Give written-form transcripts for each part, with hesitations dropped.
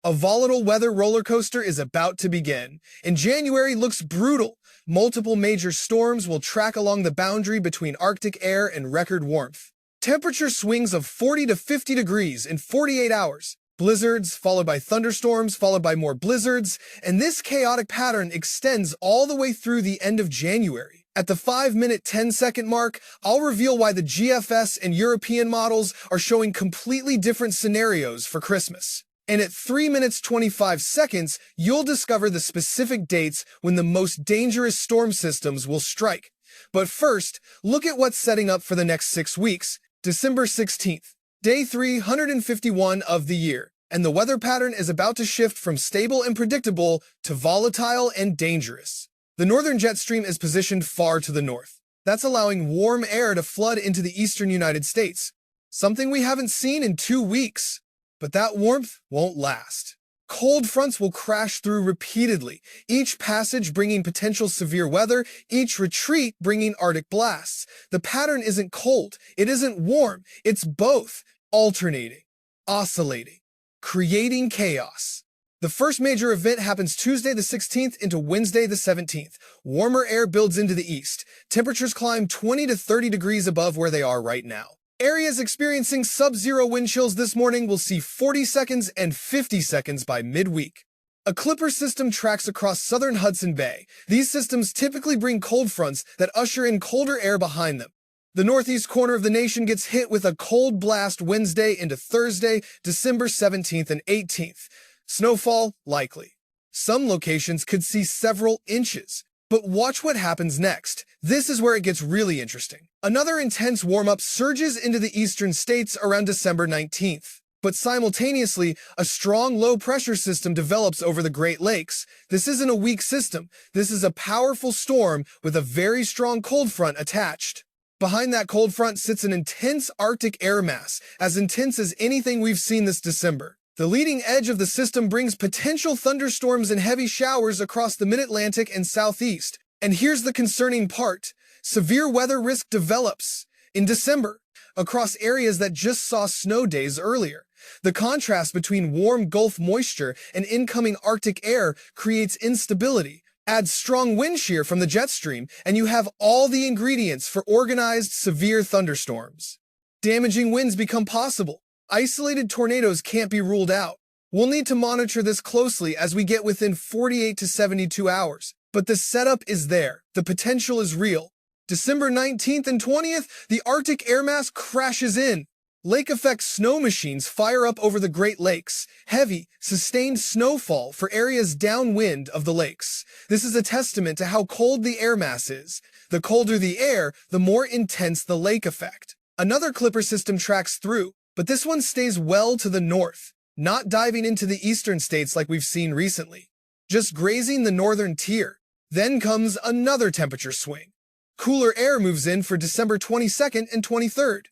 A volatile weather roller coaster is about to begin, and January looks brutal. Multiple major storms will track along the boundary between Arctic air and record warmth. Temperature swings of 40 to 50 degrees in 48 hours. Blizzards, followed by thunderstorms, followed by more blizzards, and this chaotic pattern extends all the way through the end of January. At the 5-minute 10-second mark, I'll reveal why the GFS and European models are showing completely different scenarios for Christmas. And at 3 minutes 25 seconds, you'll discover the specific dates when the most dangerous storm systems will strike. But first, look at what's setting up for the next 6 weeks. December 16th. Day 351 of the year, and the weather pattern is about to shift from stable and predictable to volatile and dangerous. The northern jet stream is positioned far to the north. That's allowing warm air to flood into the eastern United States, something we haven't seen in 2 weeks. But that warmth won't last. Cold fronts will crash through repeatedly, each passage bringing potential severe weather, each retreat bringing Arctic blasts. The pattern isn't cold, it isn't warm, it's both, alternating, oscillating, creating chaos. The first major event happens Tuesday the 16th into Wednesday the 17th. Warmer air builds into the east. Temperatures climb 20 to 30 degrees above where they are right now. Areas experiencing sub-zero wind chills this morning will see 40 seconds and 50 seconds by midweek. A Clipper system tracks across southern Hudson Bay. These systems typically bring cold fronts that usher in colder air behind them. The northeast corner of the nation gets hit with a cold blast Wednesday into Thursday, December 17th and 18th. Snowfall likely. Some locations could see several inches. But watch what happens next. This is where it gets really interesting. Another intense warm-up surges into the eastern states around December 19th. But simultaneously, a strong low-pressure system develops over the Great Lakes. This isn't a weak system. This is a powerful storm with a very strong cold front attached. Behind that cold front sits an intense Arctic air mass, as intense as anything we've seen this December. The leading edge of the system brings potential thunderstorms and heavy showers across the mid-Atlantic and southeast. And here's the concerning part. Severe weather risk develops in December across areas that just saw snow days earlier. The contrast between warm Gulf moisture and incoming Arctic air creates instability. Add strong wind shear from the jet stream, and you have all the ingredients for organized, severe thunderstorms. Damaging winds become possible. Isolated tornadoes can't be ruled out. We'll need to monitor this closely as we get within 48 to 72 hours. But the setup is there. The potential is real. December 19th and 20th, the Arctic air mass crashes in. Lake-effect snow machines fire up over the Great Lakes. Heavy, sustained snowfall for areas downwind of the lakes. This is a testament to how cold the air mass is. The colder the air, the more intense the lake effect. Another Clipper system tracks through, but this one stays well to the north, not diving into the eastern states like we've seen recently, just grazing the northern tier. Then comes another temperature swing. Cooler air moves in for December 22nd and 23rd.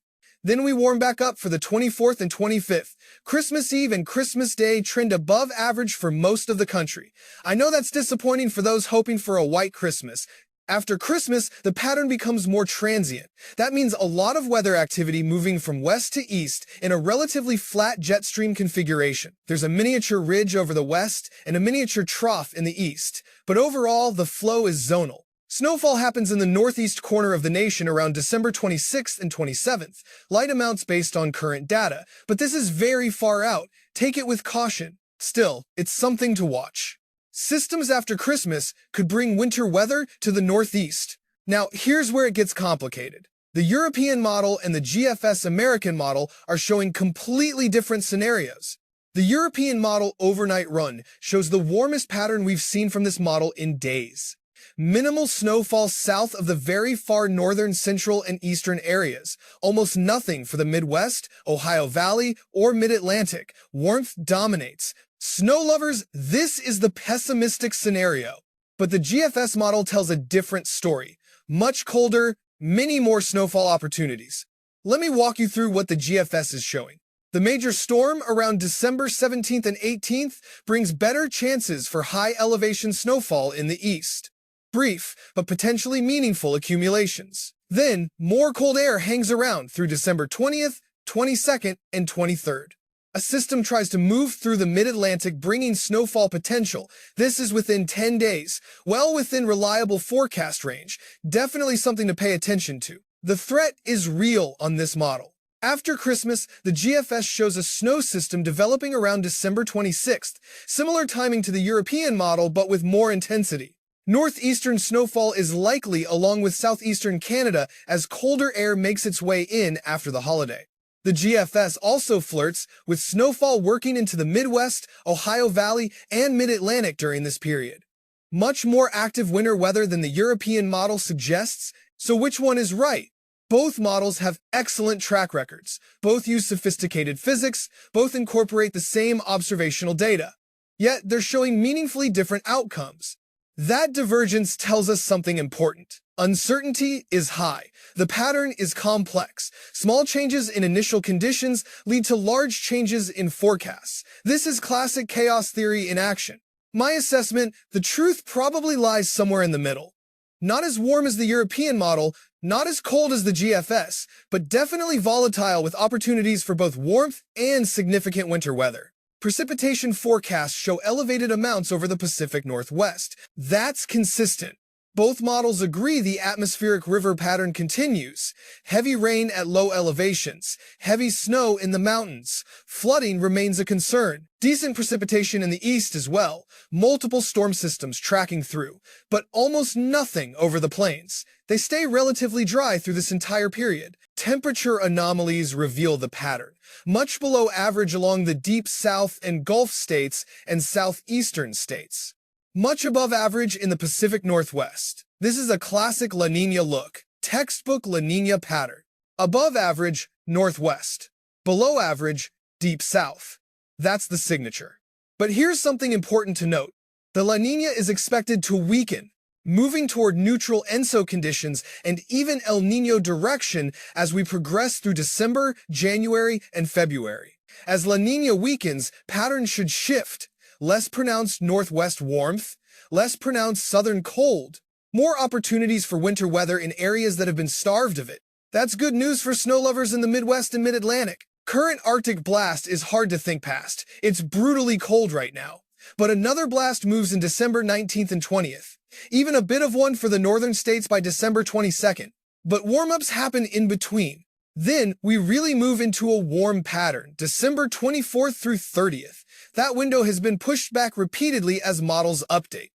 Then we warm back up for the 24th and 25th. Christmas Eve and Christmas Day trend above average for most of the country. I know that's disappointing for those hoping for a white Christmas. After Christmas, the pattern becomes more transient. That means a lot of weather activity moving from west to east in a relatively flat jet stream configuration. There's a miniature ridge over the west and a miniature trough in the east, but overall, the flow is zonal. Snowfall happens in the northeast corner of the nation around December 26th and 27th, light amounts based on current data, but this is very far out. Take it with caution. Still, it's something to watch. Systems after Christmas could bring winter weather to the northeast. Now, here's where it gets complicated. The European model and the GFS American model are showing completely different scenarios. The European model overnight run shows the warmest pattern we've seen from this model in days. Minimal snowfall south of the very far northern, central, and eastern areas. Almost nothing for the Midwest, Ohio Valley, or Mid-Atlantic. Warmth dominates. Snow lovers, this is the pessimistic scenario. But the GFS model tells a different story. Much colder, many more snowfall opportunities. Let me walk you through what the GFS is showing. The major storm around December 17th and 18th brings better chances for high elevation snowfall in the east. Brief, but potentially meaningful accumulations. Then, more cold air hangs around through December 20th, 22nd, and 23rd. A system tries to move through the mid-Atlantic, bringing snowfall potential. This is within 10 days, well within reliable forecast range. Definitely something to pay attention to. The threat is real on this model. After Christmas, the GFS shows a snow system developing around December 26th, similar timing to the European model but with more intensity. Northeastern snowfall is likely along with southeastern Canada as colder air makes its way in after the holiday. The GFS also flirts with snowfall working into the Midwest, Ohio Valley, and Mid-Atlantic during this period. Much more active winter weather than the European model suggests, so which one is right? Both models have excellent track records. Both use sophisticated physics. Both incorporate the same observational data. Yet they're showing meaningfully different outcomes. That divergence tells us something important. Uncertainty is high. The pattern is complex. Small changes in initial conditions lead to large changes in forecasts. This is classic chaos theory in action. My assessment, the truth probably lies somewhere in the middle. Not as warm as the European model, not as cold as the GFS, but definitely volatile with opportunities for both warmth and significant winter weather. Precipitation forecasts show elevated amounts over the Pacific Northwest. That's consistent. Both models agree the atmospheric river pattern continues. Heavy rain at low elevations, heavy snow in the mountains. Flooding remains a concern. Decent precipitation in the east as well. Multiple storm systems tracking through, but almost nothing over the plains. They stay relatively dry through this entire period. Temperature anomalies reveal the pattern. Much below average along the deep south and Gulf states and southeastern states. Much above average in the Pacific Northwest. This is a classic La Niña look. Textbook La Niña pattern. Above average, Northwest. Below average, Deep South. That's the signature. But here's something important to note. The La Niña is expected to weaken, moving toward neutral ENSO conditions and even El Niño direction as we progress through December, January, and February. As La Niña weakens, patterns should shift. Less pronounced northwest warmth, less pronounced southern cold, more opportunities for winter weather in areas that have been starved of it. That's good news for snow lovers in the Midwest and Mid-Atlantic. Current Arctic blast is hard to think past. It's brutally cold right now. But another blast moves in December 19th and 20th. Even a bit of one for the northern states by December 22nd. But warm-ups happen in between. Then we really move into a warm pattern, December 24th through 30th. That window has been pushed back repeatedly as models update.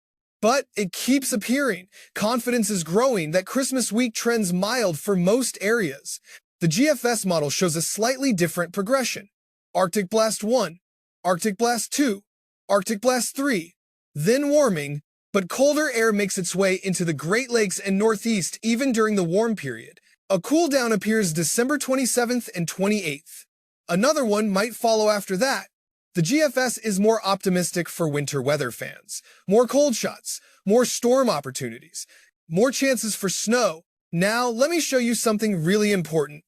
But it keeps appearing. Confidence is growing that Christmas week trends mild for most areas. The GFS model shows a slightly different progression. Arctic Blast 1, Arctic Blast 2, Arctic Blast 3, then warming, but colder air makes its way into the Great Lakes and Northeast even during the warm period. A cool down appears December 27th and 28th. Another one might follow after that. The GFS is more optimistic for winter weather fans. More cold shots, more storm opportunities, more chances for snow. Now, let me show you something really important.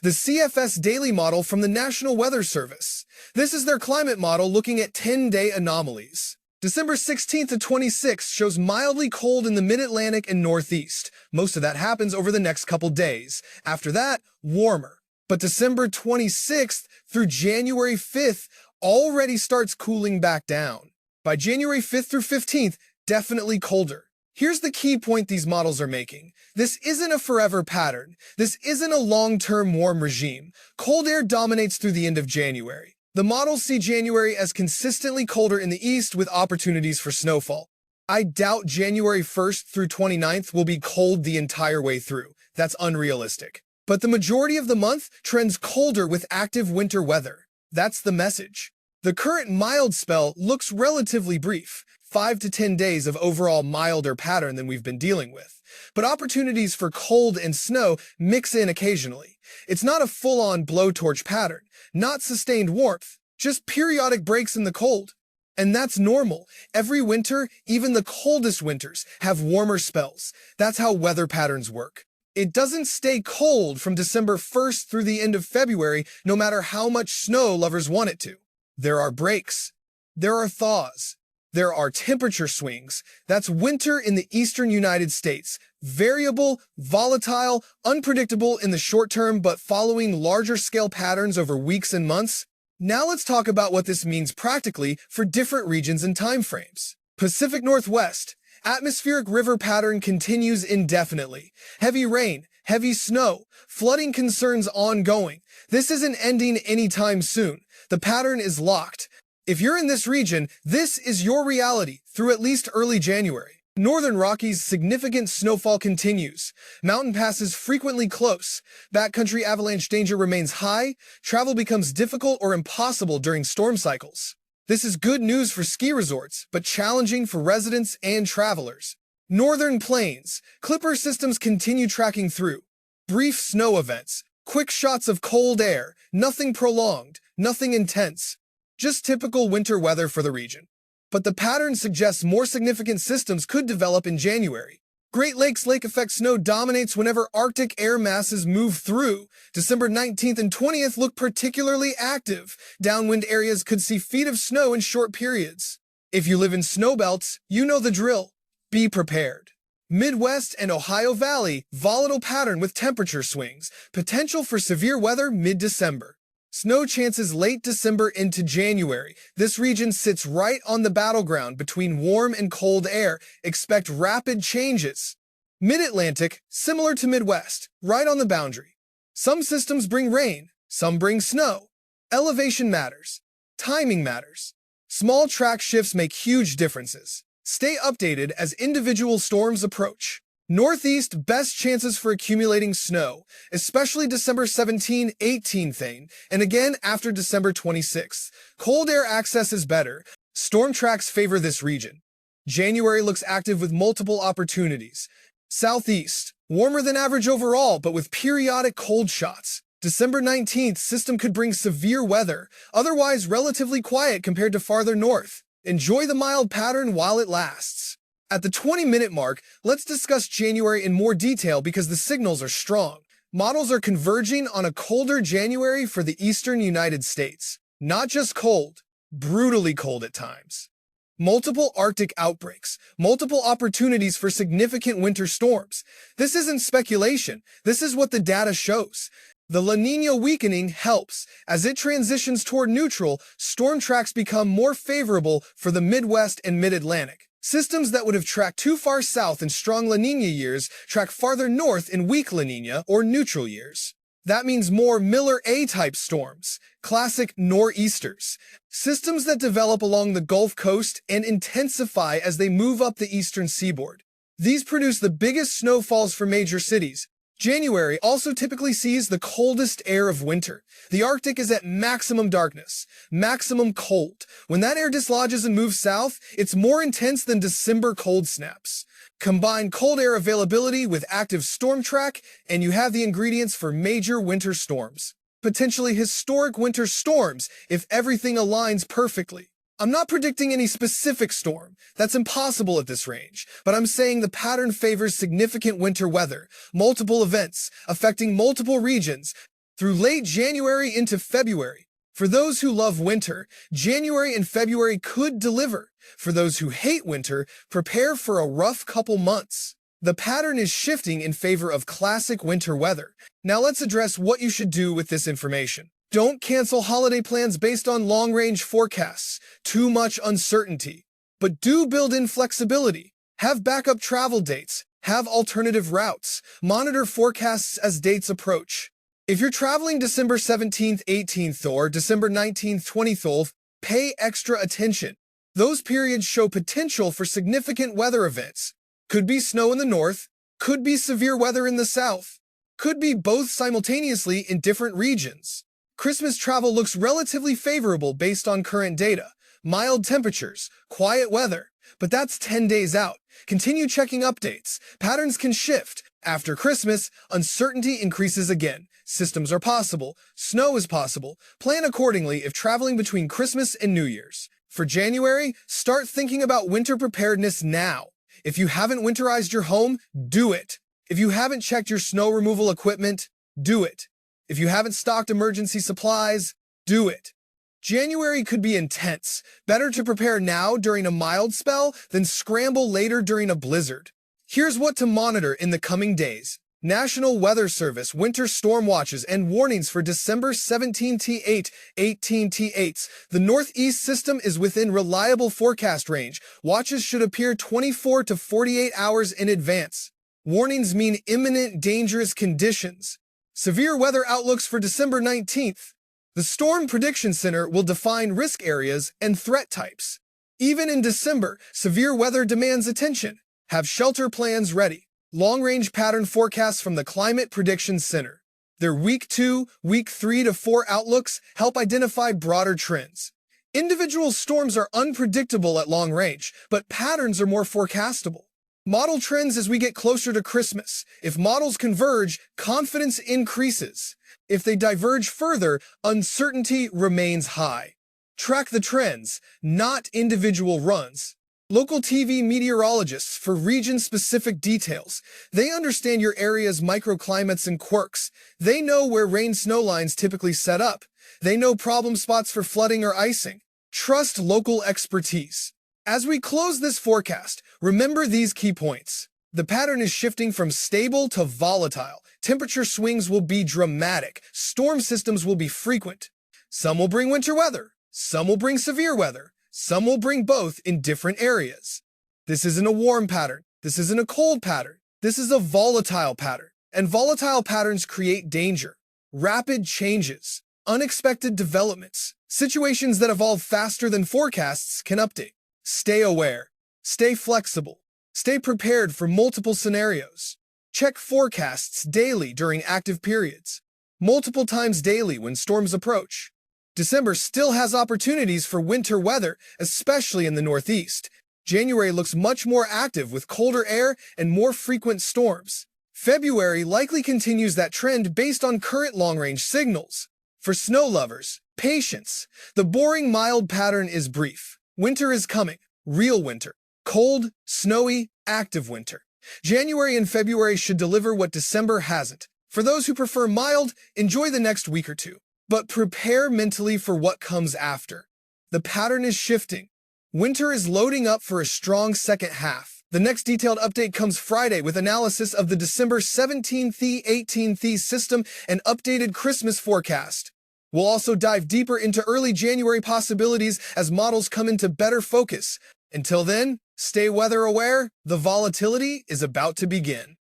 The CFS daily model from the National Weather Service. This is their climate model looking at 10-day anomalies. December 16th to 26th shows mildly cold in the Mid-Atlantic and Northeast. Most of that happens over the next couple days. After that, warmer. But December 26th through January 5th already starts cooling back down. By January 5th through 15th, definitely colder. Here's the key point these models are making. This isn't a forever pattern. This isn't a long-term warm regime. Cold air dominates through the end of January. The models see January as consistently colder in the east with opportunities for snowfall. I doubt January 1st through 29th will be cold the entire way through. That's unrealistic. But the majority of the month trends colder with active winter weather. That's the message. The current mild spell looks relatively brief, 5 to 10 days of overall milder pattern than we've been dealing with. But opportunities for cold and snow mix in occasionally. It's not a full-on blowtorch pattern, not sustained warmth, just periodic breaks in the cold. And that's normal. Every winter, even the coldest winters, have warmer spells. That's how weather patterns work. It doesn't stay cold from December 1st through the end of February, no matter how much snow lovers want it to. There are breaks. There are thaws. There are temperature swings. That's winter in the eastern United States. Variable, volatile, unpredictable in the short term, but following larger scale patterns over weeks and months. Now let's talk about what this means practically for different regions and timeframes. Pacific Northwest. Atmospheric river pattern continues indefinitely. Heavy rain, heavy snow, flooding concerns ongoing. This isn't ending anytime soon. The pattern is locked. If you're in this region, this is your reality through at least early January. Northern Rockies' significant snowfall continues. Mountain passes frequently close. Backcountry avalanche danger remains high. Travel becomes difficult or impossible during storm cycles. This is good news for ski resorts, but challenging for residents and travelers. Northern Plains. Clipper systems continue tracking through. Brief snow events. Quick shots of cold air. Nothing prolonged. Nothing intense. Just typical winter weather for the region. But the pattern suggests more significant systems could develop in January. Great Lakes lake effect snow dominates whenever Arctic air masses move through. December 19th and 20th look particularly active. Downwind areas could see feet of snow in short periods. If you live in snowbelts, you know the drill. Be prepared. Midwest and Ohio Valley, volatile pattern with temperature swings. Potential for severe weather mid-December. Snow chances late December into January. This region sits right on the battleground between warm and cold air. Expect rapid changes. Mid-Atlantic, similar to Midwest, right on the boundary. Some systems bring rain, some bring snow. Elevation matters. Timing matters. Small track shifts make huge differences. Stay updated as individual storms approach. Northeast, best chances for accumulating snow, especially December 17, 18th, and again after December 26th. Cold air access is better. Storm tracks favor this region. January looks active with multiple opportunities. Southeast, warmer than average overall, but with periodic cold shots. December 19th, system could bring severe weather, otherwise relatively quiet compared to farther north. Enjoy the mild pattern while it lasts. At the 20-minute mark, let's discuss January in more detail because the signals are strong. Models are converging on a colder January for the eastern United States. Not just cold, brutally cold at times. Multiple Arctic outbreaks, multiple opportunities for significant winter storms. This isn't speculation, this is what the data shows. The La Niña weakening helps. As it transitions toward neutral, storm tracks become more favorable for the Midwest and Mid-Atlantic. Systems that would have tracked too far south in strong La Niña years track farther north in weak La Niña or neutral years. That means more Miller A-type storms, classic nor'easters, systems that develop along the Gulf Coast and intensify as they move up the eastern seaboard. These produce the biggest snowfalls for major cities. January also typically sees the coldest air of winter. The Arctic is at maximum darkness, maximum cold. When that air dislodges and moves south, it's more intense than December cold snaps. Combine cold air availability with active storm track, and you have the ingredients for major winter storms. Potentially historic winter storms if everything aligns perfectly. I'm not predicting any specific storm. That's impossible at this range. But I'm saying the pattern favors significant winter weather, multiple events, affecting multiple regions, through late January into February. For those who love winter, January and February could deliver. For those who hate winter, prepare for a rough couple months. The pattern is shifting in favor of classic winter weather. Now let's address what you should do with this information. Don't cancel holiday plans based on long-range forecasts. Too much uncertainty. But do build in flexibility. Have backup travel dates. Have alternative routes. Monitor forecasts as dates approach. If you're traveling December 17th, 18th, or December 19th, 20th, pay extra attention. Those periods show potential for significant weather events. Could be snow in the north. Could be severe weather in the south. Could be both simultaneously in different regions. Christmas travel looks relatively favorable based on current data. Mild temperatures, quiet weather. But that's 10 days out. Continue checking updates. Patterns can shift. After Christmas, uncertainty increases again. Systems are possible. Snow is possible. Plan accordingly if traveling between Christmas and New Year's. For January, start thinking about winter preparedness now. If you haven't winterized your home, do it. If you haven't checked your snow removal equipment, do it. If you haven't stocked emergency supplies, do it. January could be intense. Better to prepare now during a mild spell than scramble later during a blizzard. Here's what to monitor in the coming days. National Weather Service winter storm watches and warnings for December 17th, 18th. The Northeast system is within reliable forecast range. Watches should appear 24 to 48 hours in advance. Warnings mean imminent dangerous conditions. Severe weather outlooks for December 19th. The Storm Prediction Center will define risk areas and threat types. Even in December, severe weather demands attention. Have shelter plans ready. Long-range pattern forecasts from the Climate Prediction Center. Their Week 2, Week 3 to 4 outlooks help identify broader trends. Individual storms are unpredictable at long range, but patterns are more forecastable. Model trends as we get closer to Christmas. If models converge, confidence increases. If they diverge further, uncertainty remains high. Track the trends, not individual runs. Local TV meteorologists for region-specific details. They understand your area's microclimates and quirks. They know where rain-snow lines typically set up. They know problem spots for flooding or icing. Trust local expertise. As we close this forecast, remember these key points. The pattern is shifting from stable to volatile. Temperature swings will be dramatic. Storm systems will be frequent. Some will bring winter weather. Some will bring severe weather. Some will bring both in different areas. This isn't a warm pattern. This isn't a cold pattern. This is a volatile pattern. And volatile patterns create danger, rapid changes, unexpected developments, situations that evolve faster than forecasts can update. Stay aware. Stay flexible. Stay prepared for multiple scenarios. Check forecasts daily during active periods, multiple times daily when storms approach. December still has opportunities for winter weather, especially in the Northeast. January looks much more active with colder air and more frequent storms. February likely continues that trend based on current long-range signals. For snow lovers, patience. The boring mild pattern is brief. Winter is coming. Real winter. Cold, snowy, active winter. January and February should deliver what December hasn't. For those who prefer mild, enjoy the next week or two. But prepare mentally for what comes after. The pattern is shifting. Winter is loading up for a strong second half. The next detailed update comes Friday with analysis of the December 17th, 18th system and updated Christmas forecast. We'll also dive deeper into early January possibilities as models come into better focus. Until then, stay weather aware. The volatility is about to begin.